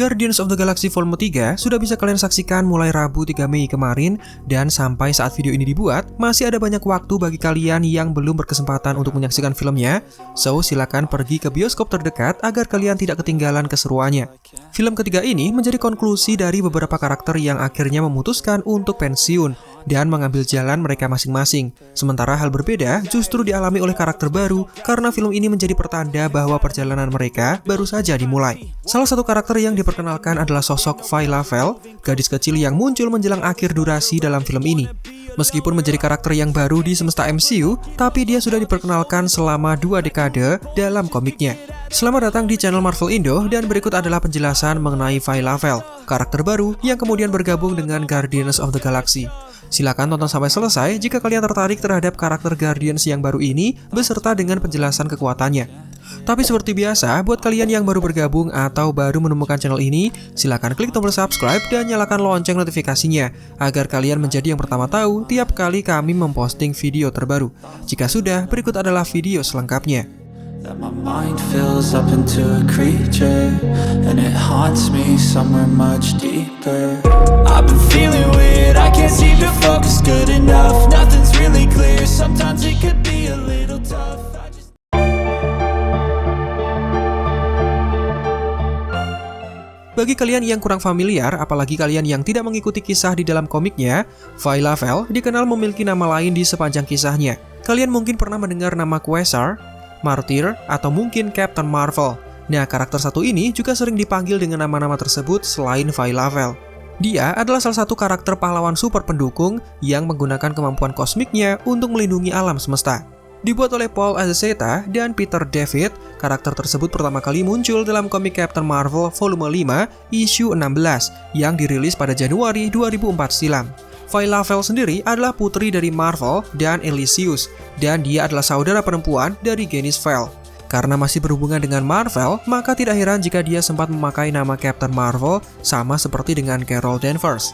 Guardians of the Galaxy Volume 3 sudah bisa kalian saksikan mulai Rabu 3 Mei kemarin, dan sampai saat video ini dibuat, masih ada banyak waktu bagi kalian yang belum berkesempatan untuk menyaksikan filmnya. So, silakan pergi ke bioskop terdekat agar kalian tidak ketinggalan keseruannya. Film ketiga ini menjadi konklusi dari beberapa karakter yang akhirnya memutuskan untuk pensiun dan mengambil jalan mereka masing-masing. Sementara hal berbeda justru dialami oleh karakter baru karena film ini menjadi pertanda bahwa perjalanan mereka baru saja dimulai. Salah satu karakter yang diperkenalkan adalah sosok Phyla Vell, gadis kecil yang muncul menjelang akhir durasi dalam film ini. Meskipun menjadi karakter yang baru di semesta MCU, tapi dia sudah diperkenalkan selama 2 dekade dalam komiknya. Selamat datang di channel Marvel Indo, dan berikut adalah penjelasan mengenai Phyla Vell, karakter baru yang kemudian bergabung dengan Guardians of the Galaxy. Silakan tonton sampai selesai jika kalian tertarik terhadap karakter Guardians yang baru ini beserta dengan penjelasan kekuatannya. Tapi seperti biasa, buat kalian yang baru bergabung atau baru menemukan channel ini, silakan klik tombol subscribe dan nyalakan lonceng notifikasinya agar kalian menjadi yang pertama tahu tiap kali kami memposting video terbaru. Jika sudah, berikut adalah video selengkapnya. That my mind fills up into a creature, and it haunts me somewhere much deeper. I've been feeling weird, I can't seem to focus good enough. Nothing's really clear, sometimes it could be a little tough. Bagi kalian yang kurang familiar, apalagi kalian yang tidak mengikuti kisah di dalam komiknya, Phyla Vell dikenal memiliki nama lain di sepanjang kisahnya. Kalian mungkin pernah mendengar nama Quasar, Martyr, atau mungkin Captain Marvel. Nah, karakter satu ini juga sering dipanggil dengan nama-nama tersebut selain Phyla Vell. Dia adalah salah satu karakter pahlawan super pendukung yang menggunakan kemampuan kosmiknya untuk melindungi alam semesta. Dibuat oleh Paul Azaceta dan Peter David, karakter tersebut pertama kali muncul dalam komik Captain Marvel volume 5, issue 16, yang dirilis pada Januari 2004 silam. Phyla Vell sendiri adalah putri dari Marvel dan Elysius, dan dia adalah saudara perempuan dari Genis Vell. Karena masih berhubungan dengan Marvel, maka tidak heran jika dia sempat memakai nama Captain Marvel, sama seperti dengan Carol Danvers.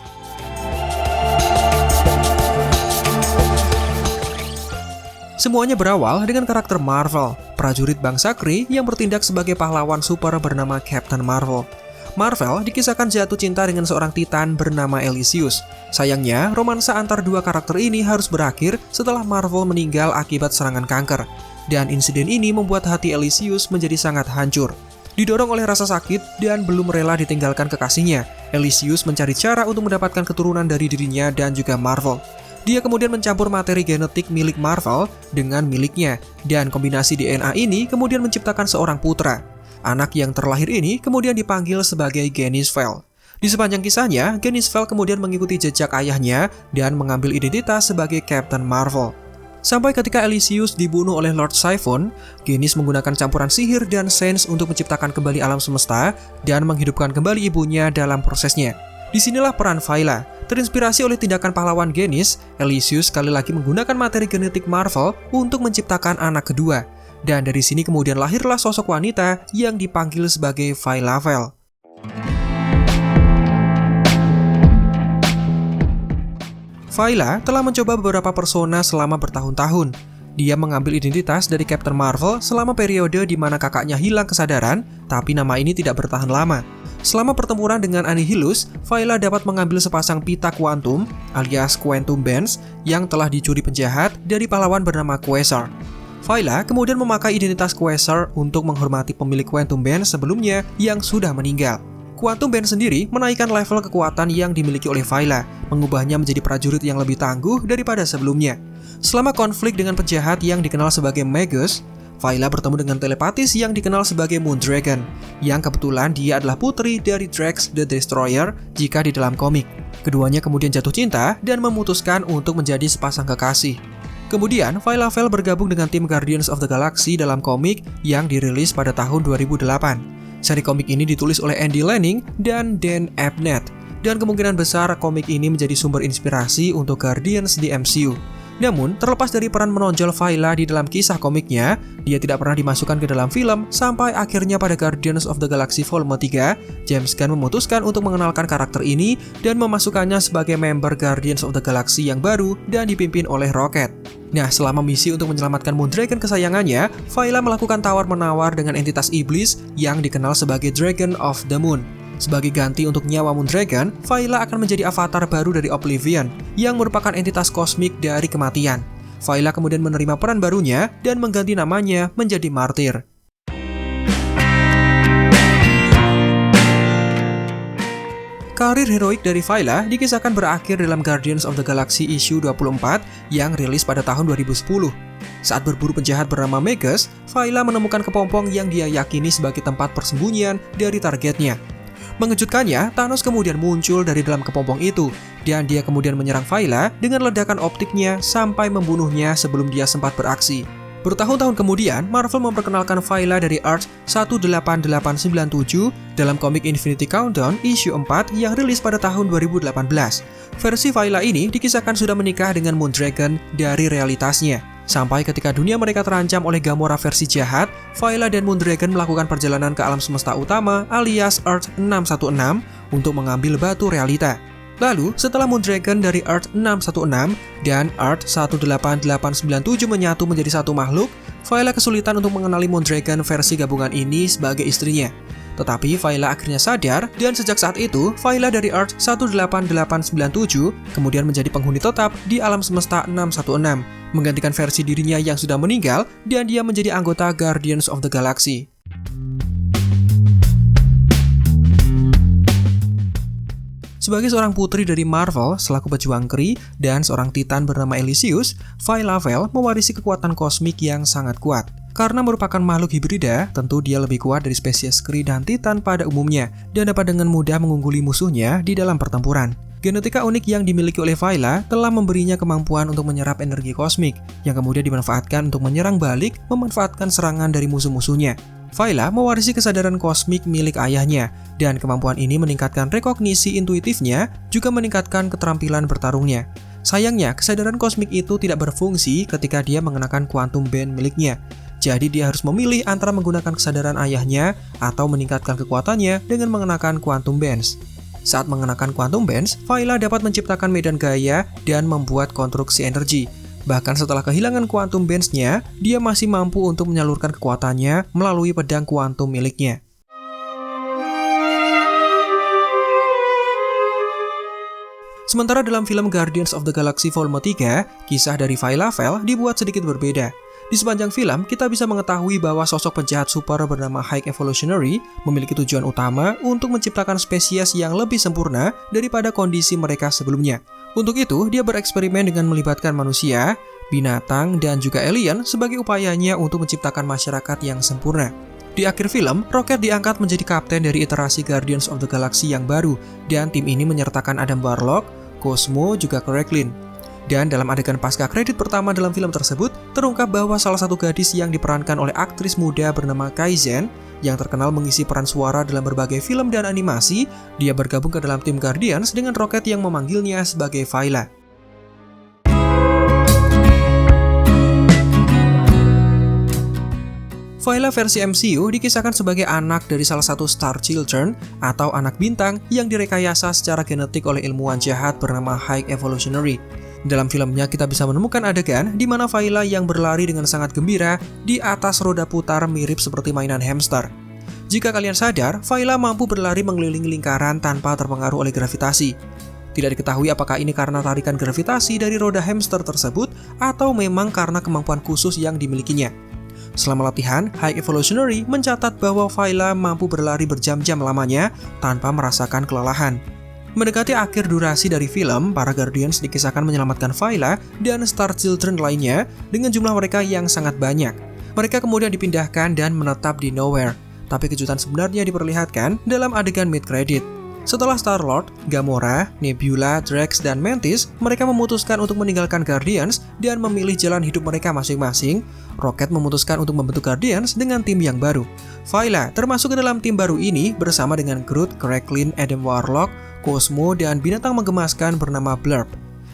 Semuanya berawal dengan karakter Marvel, prajurit bangsa Kree yang bertindak sebagai pahlawan super bernama Captain Marvel. Marvel dikisahkan jatuh cinta dengan seorang Titan bernama Elysius. Sayangnya, romansa antar dua karakter ini harus berakhir setelah Marvel meninggal akibat serangan kanker. Dan insiden ini membuat hati Elysius menjadi sangat hancur. Didorong oleh rasa sakit dan belum rela ditinggalkan kekasihnya, Elysius mencari cara untuk mendapatkan keturunan dari dirinya dan juga Marvel. Dia kemudian mencampur materi genetik milik Marvel dengan miliknya, dan kombinasi DNA ini kemudian menciptakan seorang putra. Anak yang terlahir ini kemudian dipanggil sebagai Genis Vell. Di sepanjang kisahnya, Genis Vell kemudian mengikuti jejak ayahnya dan mengambil identitas sebagai Captain Marvel. Sampai ketika Elysius dibunuh oleh Lord Siphon, Genis menggunakan campuran sihir dan sains untuk menciptakan kembali alam semesta dan menghidupkan kembali ibunya dalam prosesnya. Disinilah peran Phyla. Terinspirasi oleh tindakan pahlawan Genis, Elysius sekali lagi menggunakan materi genetik Marvel untuk menciptakan anak kedua. Dan dari sini kemudian lahirlah sosok wanita yang dipanggil sebagai Phyla Vell. Phyla telah mencoba beberapa persona selama bertahun-tahun. Dia mengambil identitas dari Captain Marvel selama periode di mana kakaknya hilang kesadaran, tapi nama ini tidak bertahan lama. Selama pertempuran dengan Annihilus, Phyla dapat mengambil sepasang pita kuantum alias Quantum Bands yang telah dicuri penjahat dari pahlawan bernama Quasar. Phyla kemudian memakai identitas Quasar untuk menghormati pemilik Quantum Bands sebelumnya yang sudah meninggal. Quantum Band sendiri menaikkan level kekuatan yang dimiliki oleh Phyla, mengubahnya menjadi prajurit yang lebih tangguh daripada sebelumnya. Selama konflik dengan penjahat yang dikenal sebagai Magus, Phyla bertemu dengan telepatis yang dikenal sebagai Moondragon, yang kebetulan dia adalah putri dari Drax the Destroyer jika di dalam komik. Keduanya kemudian jatuh cinta dan memutuskan untuk menjadi sepasang kekasih. Kemudian, Phyla Vell bergabung dengan tim Guardians of the Galaxy dalam komik yang dirilis pada tahun 2008. Seri komik ini ditulis oleh Andy Lanning dan Dan Abnett, dan kemungkinan besar komik ini menjadi sumber inspirasi untuk Guardians di MCU. Namun, terlepas dari peran menonjol Phyla di dalam kisah komiknya, dia tidak pernah dimasukkan ke dalam film sampai akhirnya pada Guardians of the Galaxy Volume 3, James Gunn memutuskan untuk mengenalkan karakter ini dan memasukkannya sebagai member Guardians of the Galaxy yang baru dan dipimpin oleh Rocket. Nah, selama misi untuk menyelamatkan Moondragon kesayangannya, Phyla melakukan tawar-menawar dengan entitas iblis yang dikenal sebagai Dragon of the Moon. Sebagai ganti untuk nyawa Moondragon, Viola akan menjadi avatar baru dari Oblivion, yang merupakan entitas kosmik dari kematian. Viola kemudian menerima peran barunya dan mengganti namanya menjadi Martyr. Karir heroik dari Viola dikisahkan berakhir dalam Guardians of the Galaxy issue 24 yang rilis pada tahun 2010. Saat berburu penjahat bernama Magus, Viola menemukan kepompong yang dia yakini sebagai tempat persembunyian dari targetnya. Mengejutkannya, Thanos kemudian muncul dari dalam kepompong itu, dan dia kemudian menyerang Viola dengan ledakan optiknya sampai membunuhnya sebelum dia sempat beraksi. Bertahun-tahun kemudian, Marvel memperkenalkan Viola dari Earth 18897 dalam komik Infinity Countdown issue 4 yang rilis pada tahun 2018. Versi Viola ini dikisahkan sudah menikah dengan Moondragon dari realitasnya. Sampai ketika dunia mereka terancam oleh Gamora versi jahat, Viola dan Moondragon melakukan perjalanan ke alam semesta utama alias Earth 616 untuk mengambil batu realita. Lalu, setelah Moondragon dari Earth 616 dan Earth 18897 menyatu menjadi satu makhluk, Viola kesulitan untuk mengenali Moondragon versi gabungan ini sebagai istrinya. Tetapi Viola akhirnya sadar, dan sejak saat itu, Viola dari Earth 18897 kemudian menjadi penghuni tetap di alam semesta 616, menggantikan versi dirinya yang sudah meninggal, dan dia menjadi anggota Guardians of the Galaxy. Sebagai seorang putri dari Marvel selaku pejuang Kree dan seorang Titan bernama Elysius, Phyla-Vell mewarisi kekuatan kosmik yang sangat kuat. Karena merupakan makhluk hibrida, tentu dia lebih kuat dari spesies Kree dan Titan pada umumnya dan dapat dengan mudah mengungguli musuhnya di dalam pertempuran. Genetika unik yang dimiliki oleh Phyla telah memberinya kemampuan untuk menyerap energi kosmik yang kemudian dimanfaatkan untuk menyerang balik, memanfaatkan serangan dari musuh-musuhnya. Phyla mewarisi kesadaran kosmik milik ayahnya, dan kemampuan ini meningkatkan rekognisi intuitifnya, juga meningkatkan keterampilan bertarungnya. Sayangnya, kesadaran kosmik itu tidak berfungsi ketika dia mengenakan Quantum Band miliknya. Jadi dia harus memilih antara menggunakan kesadaran ayahnya atau meningkatkan kekuatannya dengan mengenakan Quantum Bands. Saat mengenakan Quantum Bands, Phyla dapat menciptakan medan gaya dan membuat konstruksi energi. Bahkan setelah kehilangan Quantum Bands-nya, dia masih mampu untuk menyalurkan kekuatannya melalui pedang kuantum miliknya. Sementara dalam film Guardians of the Galaxy Volume 3, kisah dari Phyla-Vell dibuat sedikit berbeda. Di sepanjang film, kita bisa mengetahui bahwa sosok penjahat super bernama High Evolutionary memiliki tujuan utama untuk menciptakan spesies yang lebih sempurna daripada kondisi mereka sebelumnya. Untuk itu, dia bereksperimen dengan melibatkan manusia, binatang, dan juga alien sebagai upayanya untuk menciptakan masyarakat yang sempurna. Di akhir film, Rocket diangkat menjadi kapten dari iterasi Guardians of the Galaxy yang baru, dan tim ini menyertakan Adam Warlock, Cosmo, juga Kraglin. Dan dalam adegan pasca kredit pertama dalam film tersebut, terungkap bahwa salah satu gadis yang diperankan oleh aktris muda bernama Kai Zhen, yang terkenal mengisi peran suara dalam berbagai film dan animasi, dia bergabung ke dalam tim Guardians dengan Rocket yang memanggilnya sebagai Phyla. Phyla versi MCU dikisahkan sebagai anak dari salah satu Star Children atau anak bintang yang direkayasa secara genetik oleh ilmuwan jahat bernama High Evolutionary. Dalam filmnya kita bisa menemukan adegan di mana Phyla yang berlari dengan sangat gembira di atas roda putar mirip seperti mainan hamster. Jika kalian sadar, Phyla mampu berlari mengelilingi lingkaran tanpa terpengaruh oleh gravitasi. Tidak diketahui apakah ini karena tarikan gravitasi dari roda hamster tersebut atau memang karena kemampuan khusus yang dimilikinya. Selama latihan, High Evolutionary mencatat bahwa Phyla mampu berlari berjam-jam lamanya tanpa merasakan kelelahan. Mendekati akhir durasi dari film, para Guardians dikisahkan menyelamatkan Phyla dan Star Children lainnya dengan jumlah mereka yang sangat banyak. Mereka kemudian dipindahkan dan menetap di Nowhere, tapi kejutan sebenarnya diperlihatkan dalam adegan mid-credit. Setelah Star-Lord, Gamora, Nebula, Drax, dan Mantis, mereka memutuskan untuk meninggalkan Guardians dan memilih jalan hidup mereka masing-masing. Rocket memutuskan untuk membentuk Guardians dengan tim yang baru. Phyla termasuk ke dalam tim baru ini bersama dengan Groot, Kraglin, Adam Warlock, Cosmo, dan binatang menggemaskan bernama Blurb.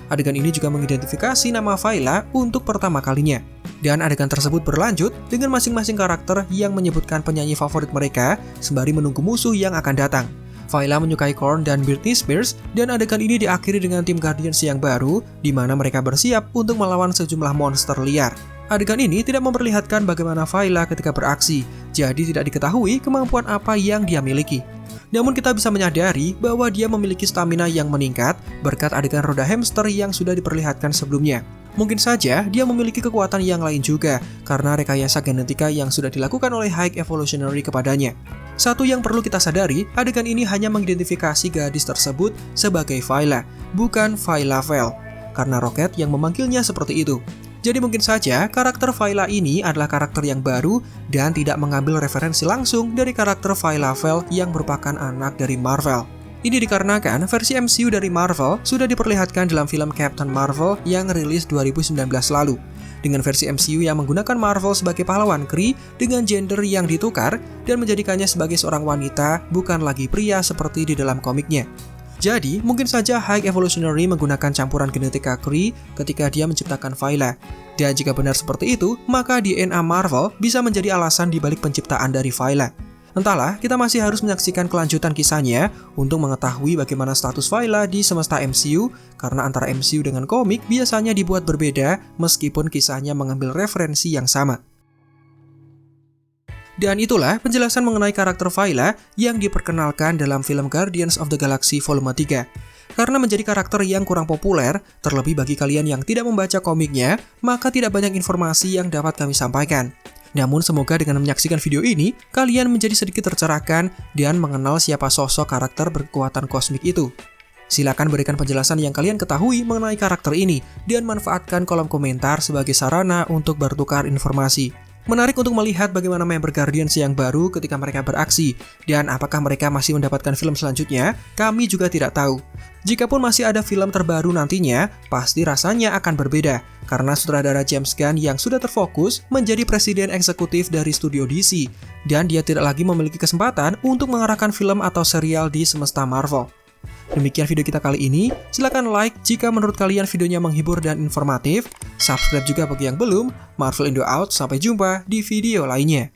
Adegan ini juga mengidentifikasi nama Phyla untuk pertama kalinya. Dan adegan tersebut berlanjut dengan masing-masing karakter yang menyebutkan penyanyi favorit mereka sembari menunggu musuh yang akan datang. Phyla menyukai Korn dan Britney Spears, dan adegan ini diakhiri dengan tim Guardians yang baru, di mana mereka bersiap untuk melawan sejumlah monster liar. Adegan ini tidak memperlihatkan bagaimana Phyla ketika beraksi, jadi tidak diketahui kemampuan apa yang dia miliki. Namun kita bisa menyadari bahwa dia memiliki stamina yang meningkat berkat adegan roda hamster yang sudah diperlihatkan sebelumnya. Mungkin saja dia memiliki kekuatan yang lain juga karena rekayasa genetika yang sudah dilakukan oleh High Evolutionary kepadanya. Satu yang perlu kita sadari, adegan ini hanya mengidentifikasi gadis tersebut sebagai Phyla, bukan Phyla Vell, karena Rocket yang memanggilnya seperti itu. Jadi mungkin saja karakter Phyla ini adalah karakter yang baru dan tidak mengambil referensi langsung dari karakter Phyla Vell yang merupakan anak dari Marvel. Ini dikarenakan versi MCU dari Marvel sudah diperlihatkan dalam film Captain Marvel yang rilis 2019 lalu. Dengan versi MCU yang menggunakan Marvel sebagai pahlawan Kree dengan gender yang ditukar dan menjadikannya sebagai seorang wanita, bukan lagi pria seperti di dalam komiknya. Jadi, mungkin saja High Evolutionary menggunakan campuran genetika Kree ketika dia menciptakan Phyla. Dan jika benar seperti itu, maka DNA Marvel bisa menjadi alasan dibalik penciptaan dari Phyla. Entahlah, kita masih harus menyaksikan kelanjutan kisahnya untuk mengetahui bagaimana status Phyla di semesta MCU, karena antara MCU dengan komik biasanya dibuat berbeda meskipun kisahnya mengambil referensi yang sama. Dan itulah penjelasan mengenai karakter Phyla yang diperkenalkan dalam film Guardians of the Galaxy Volume 3. Karena menjadi karakter yang kurang populer, terlebih bagi kalian yang tidak membaca komiknya, maka tidak banyak informasi yang dapat kami sampaikan. Namun semoga dengan menyaksikan video ini, kalian menjadi sedikit tercerahkan dan mengenal siapa sosok karakter berkekuatan kosmik itu. Silakan berikan penjelasan yang kalian ketahui mengenai karakter ini dan manfaatkan kolom komentar sebagai sarana untuk bertukar informasi. Menarik untuk melihat bagaimana member Guardians yang baru ketika mereka beraksi, dan apakah mereka masih mendapatkan film selanjutnya, kami juga tidak tahu. Jikapun masih ada film terbaru nantinya, pasti rasanya akan berbeda, karena sutradara James Gunn yang sudah terfokus menjadi presiden eksekutif dari studio DC, dan dia tidak lagi memiliki kesempatan untuk mengarahkan film atau serial di semesta Marvel. Demikian video kita kali ini, silahkan like jika menurut kalian videonya menghibur dan informatif, subscribe juga bagi yang belum, Marvel Indo out, sampai jumpa di video lainnya.